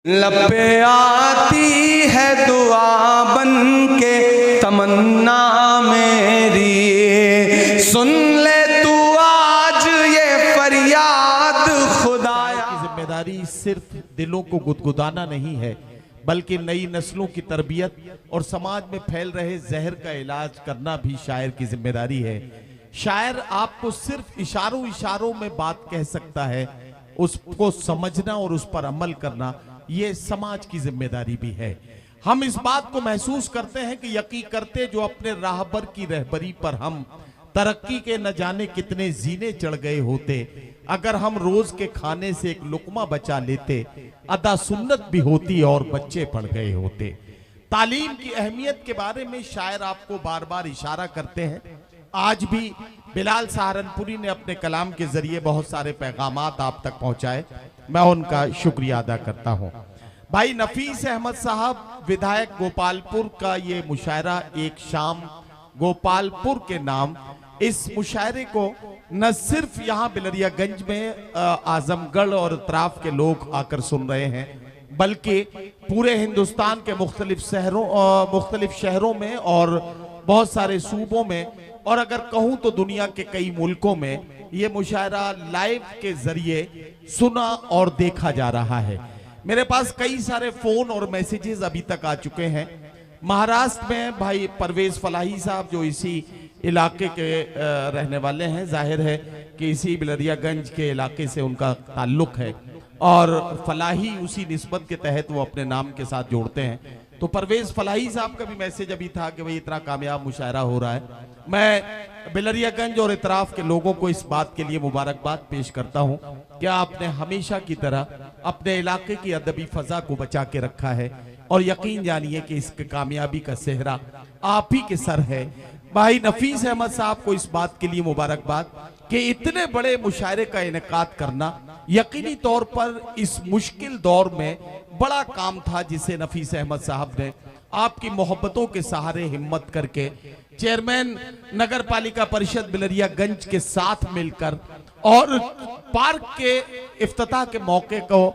लब पे आती है दुआ बन के तमन्ना मेरी, सुन ले तू आज ये फरियाद खुदाया। की जिम्मेदारी सिर्फ दिलों को गुदगुदाना नहीं है, बल्कि नई नस्लों की तरबियत और समाज में फैल रहे जहर का इलाज करना भी शायर की जिम्मेदारी है। शायर आपको सिर्फ इशारों इशारों में बात कह सकता है, उसको समझना और उस पर अमल करना ये समाज की जिम्मेदारी भी है। हम इस बात को महसूस करते हैं कि यकीन करते जो अपने राहबर की रहबरी पर हम तरक्की के न जाने कितने जीने चढ़ गए होते, अगर हम रोज के खाने से एक लुकमा बचा लेते, अदा सुन्नत भी होती और बच्चे पढ़ गए होते। तालीम की अहमियत के बारे में शायर आपको बार बार इशारा करते हैं। आज भी बिलाल सहारनपुरी ने अपने कलाम के जरिए बहुत सारे पैगामात आप तक पहुंचाए, मैं उनका शुक्रिया अदा करता हूं। भाई नफीस अहमद साहब विधायक गोपालपुर का ये मुशायरा एक शाम गोपालपुर के नाम, इस मुशायरे को न सिर्फ यहाँ बिलरियागंज में आजमगढ़ और अतराफ के लोग आकर सुन रहे हैं, बल्कि पूरे हिंदुस्तान के मुख्तलिफ शहरों में और बहुत सारे सूबों में, और अगर कहूं तो दुनिया के कई मुल्कों में ये मुशायरा लाइव के जरिए सुना और देखा जा रहा है। मेरे पास कई सारे फोन और मैसेजेस अभी तक आ चुके हैं। महाराष्ट्र में भाई परवेज फलाही साहब जो इसी इलाके के रहने वाले हैं, जाहिर है कि इसी बिलरियागंज के इलाके से उनका ताल्लुक है और फलाही उसी निस्बत के तहत वो अपने नाम के साथ जोड़ते हैं। तो परवेज फलाही साहब का भी मैसेज अभी था कि भाई इतना कामयाब मुशायरा हो रहा है। मैं बिलरियागंज और इतराफ के लोगों को इस बात के लिए मुबारकबाद पेश करता हूं कि आपने हमेशा की तरह अपने इलाके की अदबी फजा को बचा के रखा है, और यकीन जानिए कि इसके कामयाबी का सेहरा आप ही के सर है। भाई नफीस अहमद साहब को इस बात के लिए मुबारकबाद कि इतने बड़े मुशायरे का इनेकाद करना यकीनी तौर पर इस मुश्किल दौर में बड़ा काम था, जिसे नफीस अहमद साहब ने आपकी मोहब्बतों के सहारे हिम्मत करके चेयरमैन नगर पालिका परिषद बिलरियागंज के साथ मिलकर और पार्क के इफ्तिताह के मौके को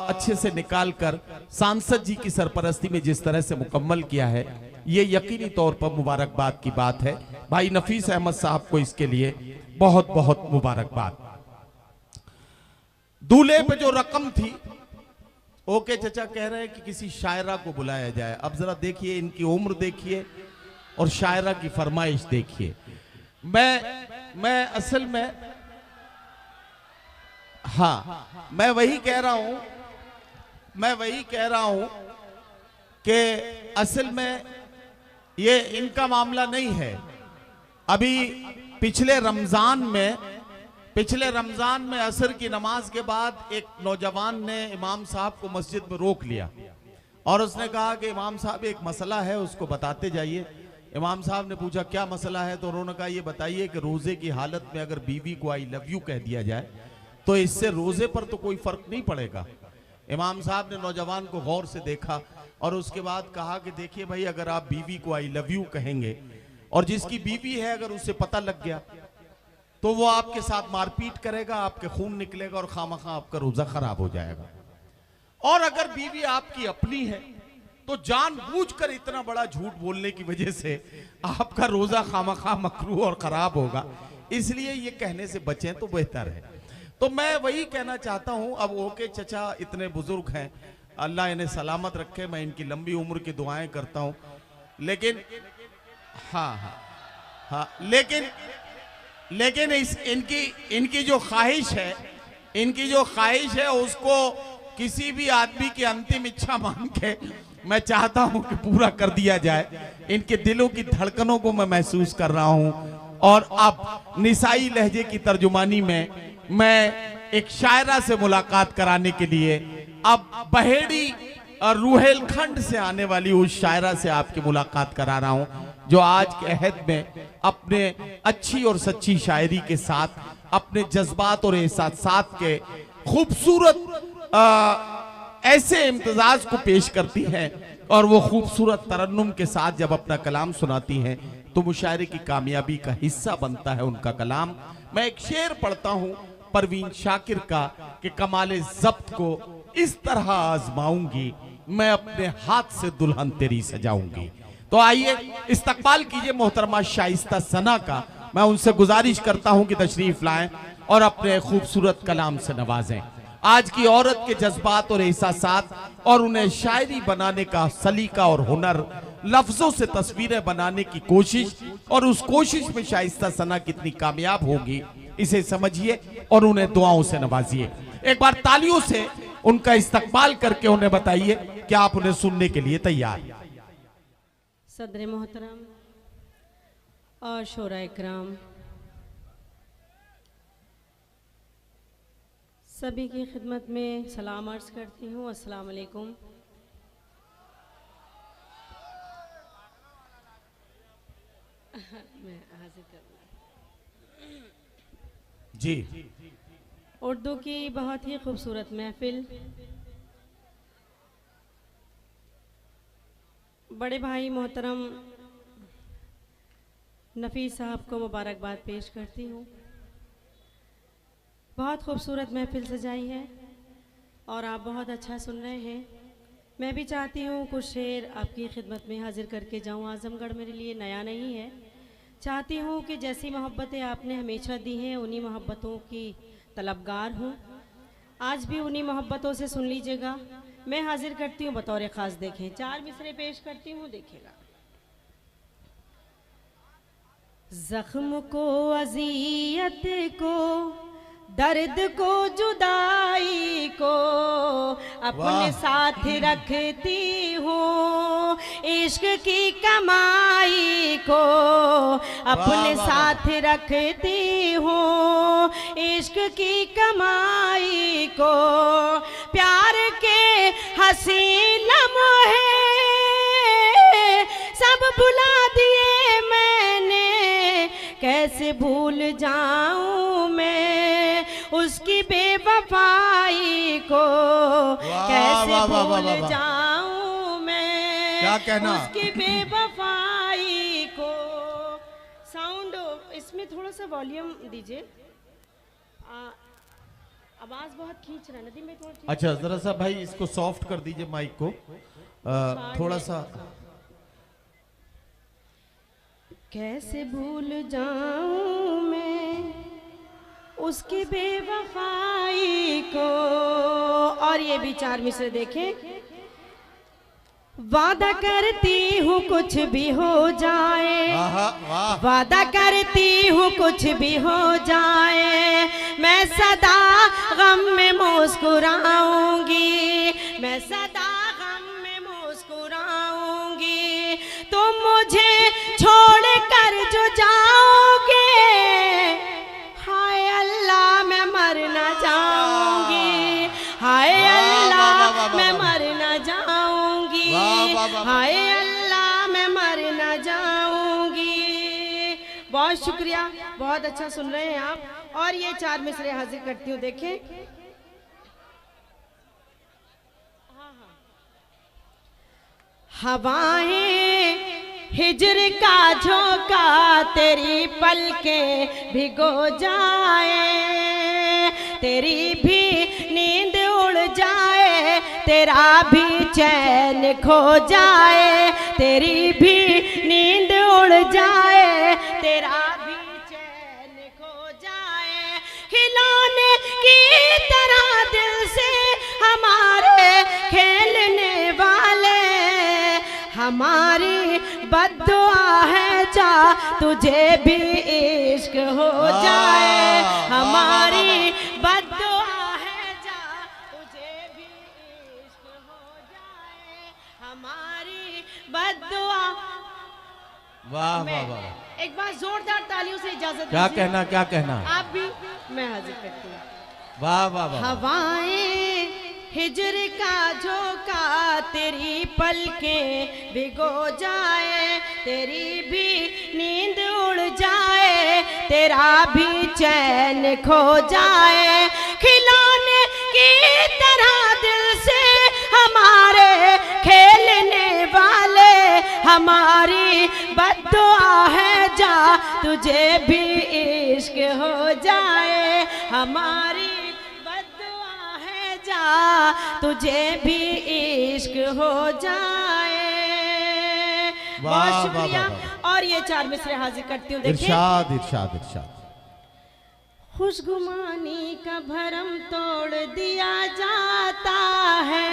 अच्छे से निकालकर सांसद जी की सरपरस्ती में जिस तरह से मुकम्मल किया है, ये यकीनी तौर पर मुबारकबाद की बात है। भाई नफीस अहमद साहब को इसके लिए बहुत बहुत मुबारकबाद। दूल्हे पे जो रकम थी, ओके चचा कह रहे हैं कि किसी शायरा को बुलाया जाए। अब जरा देखिए, इनकी उम्र देखिए और शायरा की फरमाइश देखिए। मैं असल में हाँ मैं वही कह रहा हूं कि असल में ये इनका मामला नहीं है। अभी पिछले रमजान में असर की नमाज के बाद एक नौजवान ने इमाम साहब को मस्जिद में रोक लिया और उसने कहा कि इमाम साहब एक मसला है, उसको बताते जाइए। इमाम साहब ने पूछा क्या मसला है, तो उन्होंने कहा ये बताइए कि रोजे की हालत में अगर बीवी को आई लव यू कह दिया जाए तो इससे रोजे पर तो कोई फर्क नहीं पड़ेगा। इमाम साहब ने नौजवान को गौर से देखा और उसके बाद कहा कि देखिए भाई, अगर आप बीवी को आई लव यू कहेंगे और जिसकी बीवी है अगर उसे पता लग गया तो वो आपके साथ मारपीट करेगा, आपके खून निकलेगा और खामखा आपका रोजा खराब हो जाएगा। और अगर बीवी आपकी अपनी है तो जानबूझकर इतना बड़ा झूठ बोलने की वजह से आपका रोजा खामखा मकरूह और खराब होगा, इसलिए ये कहने से बचें तो बेहतर है। तो मैं वही कहना चाहता हूं। अब ओके चचा इतने बुजुर्ग हैं, अल्लाह इन्हें सलामत रखे, मैं इनकी लंबी उम्र की दुआएं करता हूं, लेकिन लेकिन इनकी जो ख्वाहिश है उसको किसी भी आदमी की अंतिम इच्छा मान के मैं चाहता हूं कि पूरा कर दिया जाए। इनके दिलों की धड़कनों को मैं महसूस कर रहा हूं, और अब निसाई लहजे की तर्जुमानी में मैं एक शायरा से मुलाकात कराने के लिए अब बहेड़ी और रूहेलखंड से आने वाली उस शायरा से आपकी मुलाकात करा रहा हूं, जो आज के अहद में अपने अच्छी और सच्ची शायरी के साथ अपने जज्बात और एहसासात के खूबसूरत ऐसे इम्तिजाज को पेश करती हैं, और वो खूबसूरत तरन्नुम के साथ जब अपना कलाम सुनाती हैं तो मुशायरे की कामयाबी का हिस्सा बनता है उनका कलाम। मैं एक शेर पढ़ता हूं परवीन शाकिर का कि कमाले ज़ब्त को इस तरह आजमाऊंगी, मैं अपने हाथ से दुल्हन तेरी सजाऊंगी। तो आइए इस्तकबाल कीजिए मोहतरमा शाइस्ता सना का। मैं उनसे गुजारिश करता हूं कि तशरीफ लाएं और अपने खूबसूरत कलाम से नवाजें। आज की औरत के जज्बात और एहसासात और उन्हें शायरी बनाने का सलीका और हुनर, लफ्जों से तस्वीरें बनाने की कोशिश, और उस कोशिश में शाइस्ता सना कितनी कामयाब होगी इसे समझिए और उन्हें दुआओं से नवाजिए। एक बार तालियों से उनका इस्तकबाल करके उन्हें बताइए कि आप उन्हें सुनने के लिए तैयार। सदर मोहतरम और शोरा इकराम, सभी की खिदमत में सलाम अर्ज करती हूँ। अस्सलाम वालेकुम। मैं हाजिर करूँगी जी। उर्दू की बहुत ही खूबसूरत महफिल, बड़े भाई मोहतरम नफीस साहब को मुबारकबाद पेश करती हूँ। बहुत खूबसूरत महफिल सजाई है और आप बहुत अच्छा सुन रहे हैं। मैं भी चाहती हूँ कुछ शेर आपकी खिदमत में हाजिर करके जाऊँ। आजमगढ़ मेरे लिए नया नहीं है। चाहती हूँ कि जैसी मोहब्बतें आपने हमेशा दी हैं उन्हीं मोहब्बतों की तलबगार हूँ। आज भी उन्हीं मोहब्बतों से सुन लीजिएगा। मैं हाजिर करती हूँ बतौर ख़ास। देखें, 4 मिसरे पेश करती हूँ, देखिएगा। जख्म को, अज़ियत को, दर्द को, जुदाई को अपने साथ रखती हूँ। इश्क की कमाई को अपने साथ रखती हूँ। इश्क की कमाई को, प्यार के हसीन लम्हे सब भुला दिए मैंने। कैसे भूल जाऊं मैं उसकी बेवफाई को। कैसे भूल जाऊं मैं क्या कहना उसकी बेवफाई को। साउंड इसमें थोड़ा सा वॉल्यूम दीजिए, आवाज बहुत खींच रहा है। नदी में थोड़ा। अच्छा, जरा सा भाई इसको सॉफ्ट कर दीजिए माइक को, थोड़ा सा। कैसे भूल जाऊं मैं उसकी बेवफाई को। और ये भी 4 मिसरे देखें। वादा करती हूँ कुछ भी हो जाए, वादा करती हूँ कुछ भी हो जाए, मैं सदा गम में मुस्कुराऊंगी। मैं सदा गम में मुस्कुराऊंगी। तुम मुझे छोड़ कर जो जाओगे, हाय अल्लाह मैं मर ना जाऊंगी। हाय अल्लाह मैं मर ना जाऊंगी। हाय अल्लाह मैं मर ना जाऊंगी। बहुत शुक्रिया, बहुत अच्छा सुन रहे हैं आप। और ये 4 मिसरे हाजिर करती हूँ, देखें। हवाएं हिजर का झोंका तेरी पलकें भिगो जाए। तेरी भी नींद उड़ जाए, तेरा भी चैन खो जाए। तेरी भी नींद उड़ जाए, तेरा भी चैन खो जाए। खिलौने की तरह दिल से हमारे खेलने वाले, हमारी बद्दुआ है जा तुझे भी इश्क हो जाए। हमारी बद्दुआ है जा तुझे भी इश्क हो जाए। हमारी बद्दुआ। वाह वाह वाह। एक बार जोरदार तालियों से इजाजत। क्या कहना, क्या कहना। आप भी, मैं हाजिर करती हूँ। वाह वाह वाह। हवाएं हिजर का झोंका तेरी पलकें भिगो जाए। तेरी भी नींद उड़ जाए, तेरा भी चैन खो जाए। खिलौने की तरह दिल से हमारे खेलने वाले, हमारी बद्दुआ है जा तुझे भी इश्क हो जाए। हमारी बद्दुआ है जा तुझे भी इश्क हो जाए। वाह, बहुत शुक्रिया। वाह, वाह। और ये 4 मिसरे हाजिर करती हूँ। देखिए, इरशाद इरशाद इरशाद। खुशगुमानी का भरम तोड़ दिया जाता है,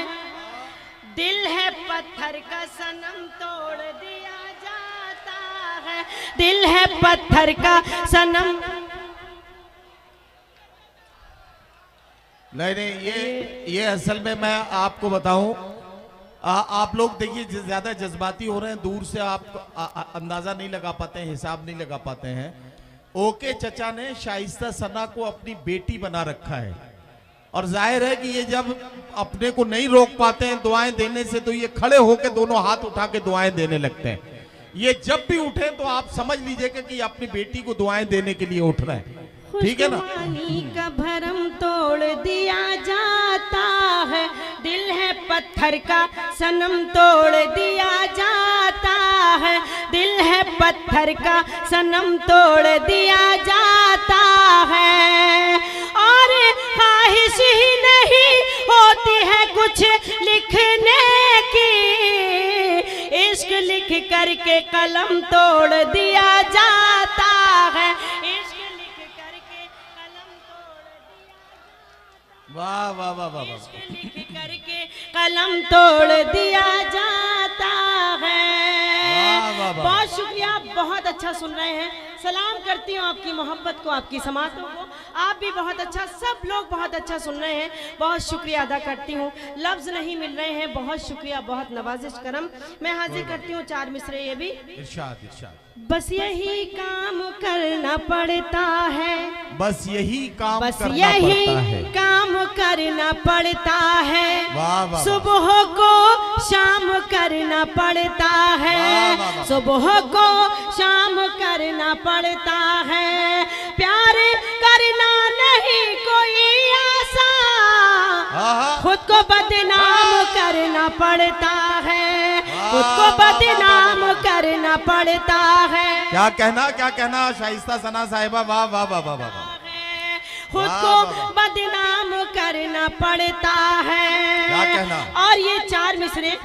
दिल है पत्थर का सनम तोड़ दिया जाता है, दिल है पत्थर का सनम। नहीं, ये असल में मैं आपको बताऊं, आप लोग देखिए ज्यादा जज्बाती हो रहे हैं, दूर से आप अंदाजा नहीं लगा पाते हैं, हिसाब नहीं लगा पाते हैं। ओके चचा ने शाइस्ता सना को अपनी बेटी बना रखा है, और जाहिर है कि ये जब अपने को नहीं रोक पाते हैं दुआएं देने से, तो ये खड़े होकर दोनों हाथ उठा के दुआएं देने लगते हैं। ये जब भी उठे तो आप समझ लीजिएगा कि अपनी बेटी को दुआएं देने के लिए उठ रहे हैं, ठीक है ना। खुशगुमानी का भरम तोड़ दिया जाता है, दिल है पत्थर का सनम तोड़ दिया जाता है, दिल है पत्थर का सनम तोड़ दिया जाता है। और ख्वाहिश ही नहीं होती है कुछ लिखने की, इश्क लिख करके कलम तोड़ दिया जाता है, इश्क लिख करके कलम तोड़ दिया, वाह वाह वाह वाह वाह। इश्क लिख करके कलम तोड़ दिया जाता है। वाह, वाह, वाह। बहुत शुक्रिया, बहुत अच्छा सुन रहे हैं। सलाम करती हूँ आपकी मोहब्बत को, आपकी समातों को। आप भी बहुत अच्छा, सब लोग बहुत अच्छा सुन रहे हैं। बहुत शुक्रिया अदा करती हूँ, लफ्ज नहीं मिल रहे हैं। बहुत शुक्रिया, बहुत नवाजिश करम। मैं हाजिर करती हूँ 4 मिसरे ये भी। इरशाद इरशाद। बस यही काम करना पड़ता है, बस यही काम बस करना यही पड़ता है। काम करना पड़ता है, वाह, वाह, सुबह को शाम करना पड़ता है, वाह, वाह, वाह। सुबह को शाम करना पड़ता है। प्यार करना नहीं कोई आसान, खुद को बदनाम करना पड़ता है, खुद को बदनाम करना पड़ता है। क्या कहना शाइस्ता सना साहिबा, वाह वाह वाह वाह वाह। खुद वाह, को वाह, वाह। बदनाम करना पड़ता है। क्या कहना। और ये 4 मिसरे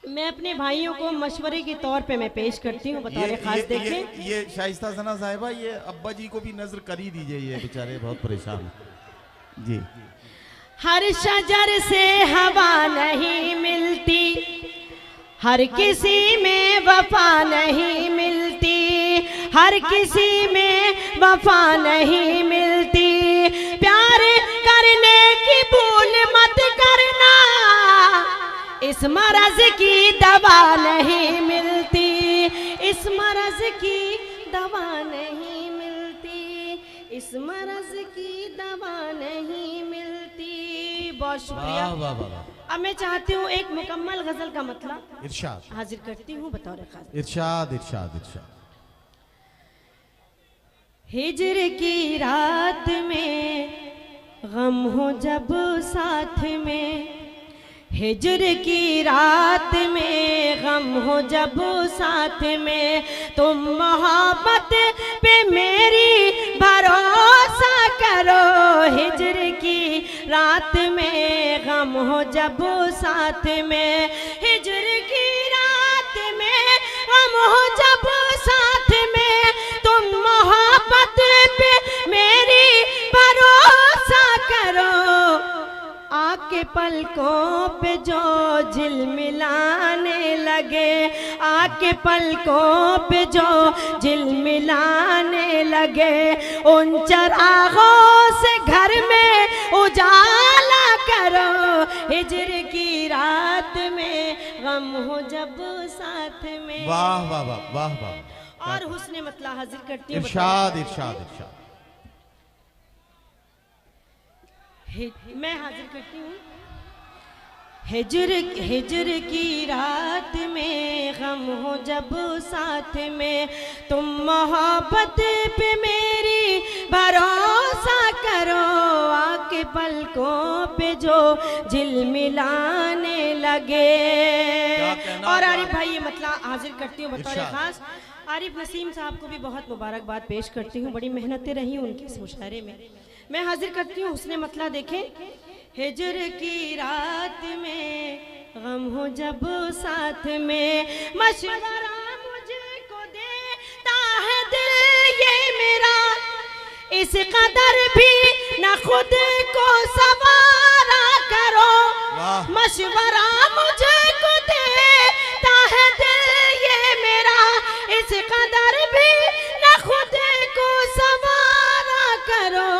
मैं अपने भाइयों को मशवरे के तौर पे मैं पेश करती हूँ, बतौर खास। देखें, ये शाइस्ता सना साहिबा, ये अब्बा जी को भी नजर कर ही दीजिए, ये बेचारे बहुत परेशान हैं जी। हर शजर से हवा नहीं मिलती, हर किसी में वफा नहीं मिलती, हर किसी में वफा नहीं मिलती। प्यार करने की भूल मत करना, इस मरज की दवा नहीं मिलती, इस मरज की दवा नहीं मिलती, इस मरज की दवा नहीं मिलती। बहुत शुक्रिया। वाह वाह वाह। अब मैं चाहती हूँ एक मुकम्मल गजल का मतलब इरशाद हाजिर करती हूँ बतौर खास। इरशाद इरशाद इरशाद। हिजर की रात में गम हो जब साथ में, हिजर की रात में गम हो जब साथ में, तुम मोहब्बत पे मेरी भरोसा करो। हिजर की रात में गम हो जब साथ में, हिजर की रात में गम हो जब साथ में, तुम मोहब्बत पे मेरी भरोसा करो। आके पलकों पे जो झिलमिलाने लगे, आके पलकों पे जो झिलमिलाने लगे, उन चरागों से घर में उजाला करो। हिजर की रात में गम हो जब साथ में। वाह वाह वाह वाह वाह। और हुस्ने मतला हाजिर करती हूँ। इरशाद इरशाद इरशाद। मैं हाजिर करती हूँ। हिजर की रात में गम हो जब साथ में, तुम मोहब्बत पे मेरी भरोसा करो। आके पलकों पे जो झिलमिलाने लगे। और आरिफ भाई ये मतलब हाजिर करती हूँ बतौर खास। आरिफ नसीम साहब को भी बहुत मुबारकबाद पेश करती हूँ, बड़ी मेहनतें रही उनकी इस मुशायरे में। मैं हाजिर करती हूँ हुस्ने मतला। देखें, हिजर की रात में गम हो जब साथ में, मशवरा मुझको देता है दिल ये मेरा, इस कदर भी न खुद को सवारा करो। मशवरा मुझको देता है दिल ये मेरा, इस कदर भी न खुद को सवारा करो।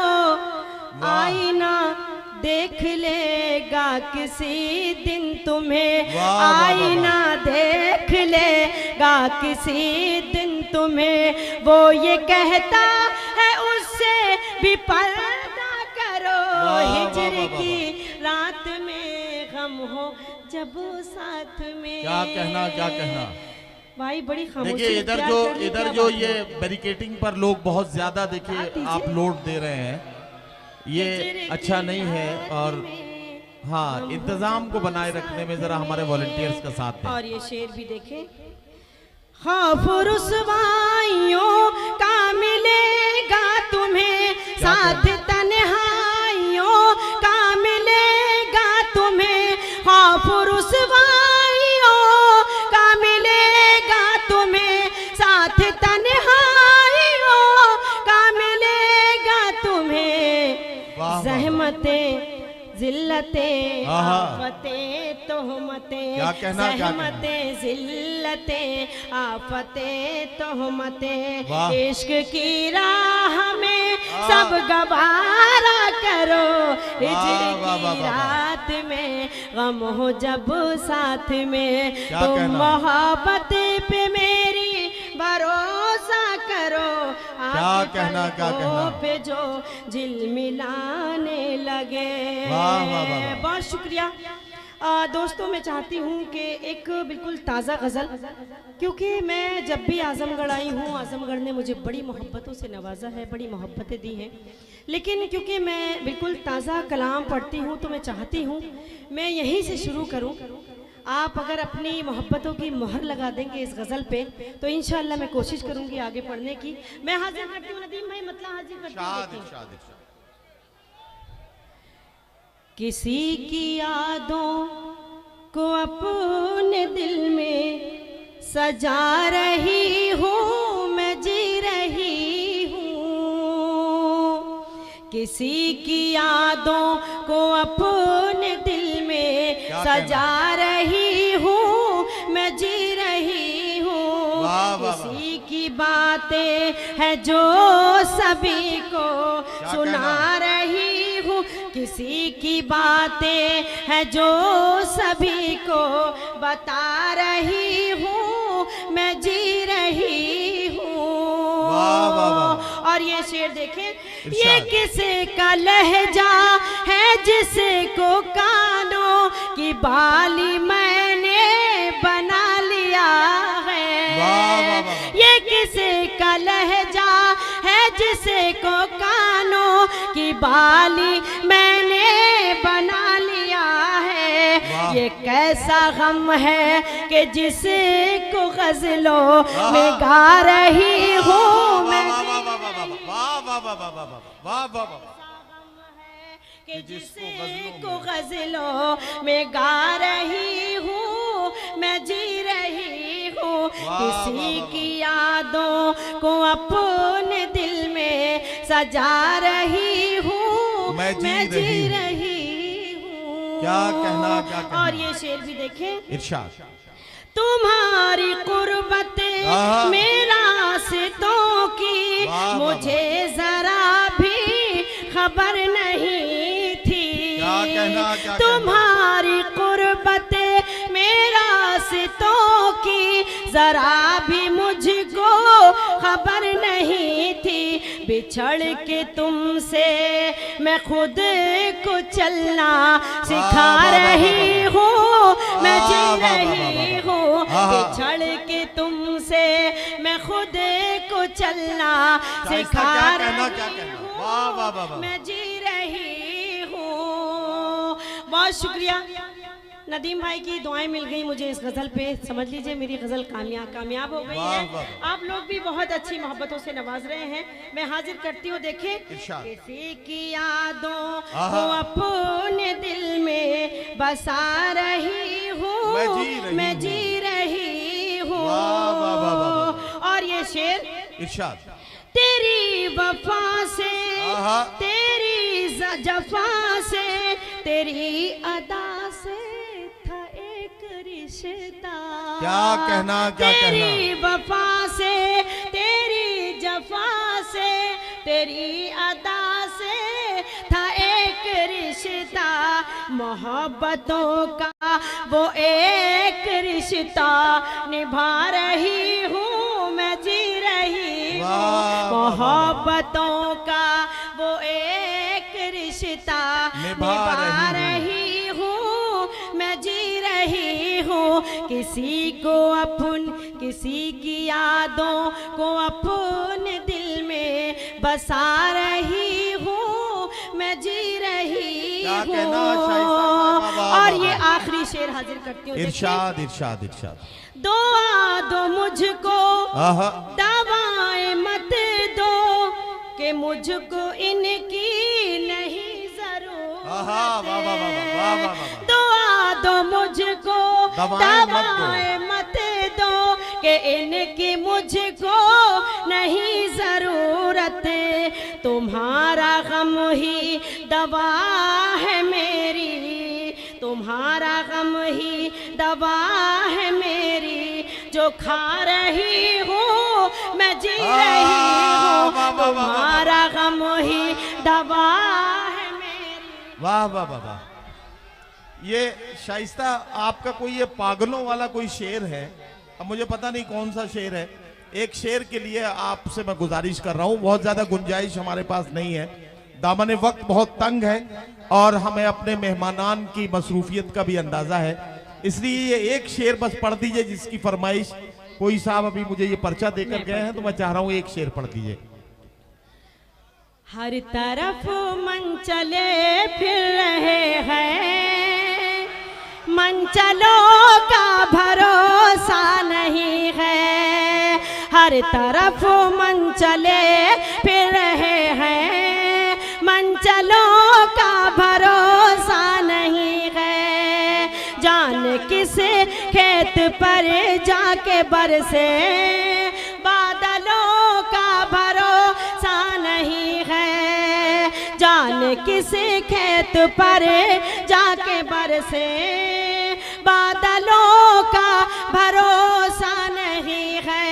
आईना देख लेगा किसी दिन तुम्हें, आईना देख लेगा किसी दिन तुम्हें, वो ये कहता है उससे भी पर्दा करो। हिजर की रात में गम हो जब साथ में। क्या कहना, क्या कहना भाई, बड़ी खामोशी। देखिए इधर जो ये बैरिकेटिंग पर लोग बहुत ज्यादा देखिए आप लोड दे रहे हैं, ये अच्छा नहीं है। और हाँ, इंतजाम को बनाए रखने में जरा हमारे वॉलंटियर्स का साथ दें। और ये शेर भी देखें, खौफ रुसवाइयों का मिलेगा तुम्हें साथ, तन्हाइयों का मिलेगा तुम्हें, खौफ रुसवाइयों का मिलेगा तुम्हें साथ, तन्हाइयों का मिलेगा तुम्हें। ज़हमतें जिल्लतें आफतें तोहमतें, ज़हमतें जिल्लतें आफतें तोहमतें, इश्क की राह में सब गवारा करो। हिजर की रात में गम हो जब साथ में, तुम मोहब्बत पे मेरी भरोसा करो। क्या कहना, क्या कहना पे जो झिलमिलाने लगे। बहुत शुक्रिया दोस्तों। मैं चाहती हूँ कि एक बिल्कुल ताज़ा गज़ल, क्योंकि मैं जब भी आज़मगढ़ आई हूँ, आज़मगढ़ ने मुझे बड़ी मोहब्बतों से नवाजा है, बड़ी मोहब्बतें दी हैं, लेकिन क्योंकि मैं बिल्कुल ताज़ा कलाम पढ़ती हूँ तो मैं चाहती हूँ मैं यहीं से शुरू करूँ। आप अगर अपनी मोहब्बतों की मोहर लगा देंगे इस गज़ल पे तो इंशाअल्लाह मैं कोशिश करूँगी आगे पढ़ने की। मैं हाजिर करती हूँ नदीम भाई, मतलब हाजिर करती हूँ। किसी की यादों को अपने दिल में सजा रही हूँ, मैं जी रही हूँ। किसी की यादों को अपने दिल में सजा रही हूँ, मैं जी रही हूँ। किसी की बातें हैं जो सभी को सुना रही हूँ, किसी की बातें हैं जो सभी को बता रही हूँ, मैं जी रही हूँ। और ये शेर देखें, ये किसे का लहजा है जिसे को कानों की बाली मैंने बना लिया है। ये किसे का लहजा है जिसे को कानों की बाली मैंने बना लिया है। ये कैसा गम है कि जिसे को गजलों में गा रही हूँ मैं, कि जिसको गजलों में गा रही हूँ, मैं जी रही हूँ। किसी की यादों को अपने दिल में सजा रही हूँ, मैं जी रही हूँ। क्या कहना, क्या कहना। और ये शेर भी देखें, इरशाद। तुम्हारी कुर्बत मेरा सितों की मुझे जरा भी खबर नहीं थी। तुम्हारी कुर्बत मेरा सितों की जरा भी मुझको खबर नहीं थी। बिछड़ के तुमसे मैं खुद को चलना सिखा रही हूँ, मैं जी रही हूँ। बिछड़ के तुमसे मैं खुद को चलना सिखा रही हूँ, मैं जी रही हूँ। बहुत शुक्रिया। नदीम भाई की दुआएं मिल गई मुझे इस गज़ल पे, समझ लीजिए मेरी गज़ल कामयाब हो गई वाह, है। वाह। आप लोग भी बहुत अच्छी मोहब्बतों से नवाज रहे हैं। मैं हाजिर करती हूँ, देखे इरशाद। किसी की यादों आहा। को अपने दिल में बसा रही हूँ, मैं जी रही हूँ। वाह, वाह, वाह, वाह, और ये शेर इरशाद। तेरी वफा से, आहा। तेरी जफा से, तेरी अदा से था एक रिश्ता। क्या कहना, क्या तेरी वफा से, तेरी जफा से, तेरी अदा से था एक रिश्ता। मोहब्बतों का वो एक रिश्ता निभा रही हूँ, मैं जी रही हूँ। वाह, मोहब्बतों का वो एक रिश्ता निभा रही हूँ, मैं जी रही हूँ। किसी को किसी की यादों को अपने दिल में बसा रही हूँ, मैं जी रही हूँ। और ये आखिरी शेर हाजिर करती हूँ, इरशाद, इरशाद, इरशाद। दुआ दो मुझको, आहा। दवाएं मत दो कि मुझको इनकी नहीं जरूरत। आहा, वाह, वाह, वाह, वाह, वाह, वाह। दुआ दो मुझको, दवाएं मत दो कि इनकी मुझको नहीं जरूरत। तुम्हारा गम ही दवा है मेरी, तुम्हारा गम ही दवा है मेरी, जो खा रही हूँ मैं जी रही हूँ। तुम्हारा गम ही दवा है मेरी। वाह, वाह, वाह, वाह। ये शाइस्ता आपका कोई ये पागलों वाला कोई शेर है, अब मुझे पता नहीं कौन सा शेर है। एक शेर के लिए आपसे मैं गुजारिश कर रहा हूँ, बहुत ज्यादा गुंजाइश हमारे पास नहीं है, दामन वक्त बहुत तंग है और हमें अपने मेहमानान की मसरूफियत का भी अंदाजा है, इसलिए ये एक शेर बस पढ़ दीजिए जिसकी फरमाइश कोई साहब अभी मुझे ये पर्चा देकर गए हैं, तो मैं चाह रहा हूँ एक शेर पढ़ दीजिए। हर तरफ मंचले फिर रहे हैं, मंचलों का भरोसा नहीं है। हर तरफ मंचले फिर रहे हैं, मंचलों का भरोसा नहीं है। जान किस खेत पर जाके बरसे, बादलों का भरोसा नहीं है। जान किस खेत पर जाके बरसे, बादलों का भरोसा नहीं है।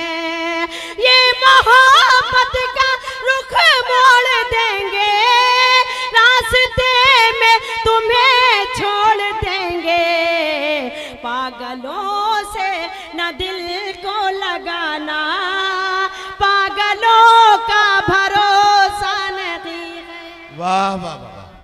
ये मोहब्बत का रुख मोड़ देंगे, रास्ते में तुम्हें छोड़ देंगे। पागलों से न दिल को लगाना, पागलों का भरोसा नहीं है। वाह, वाह, वाह।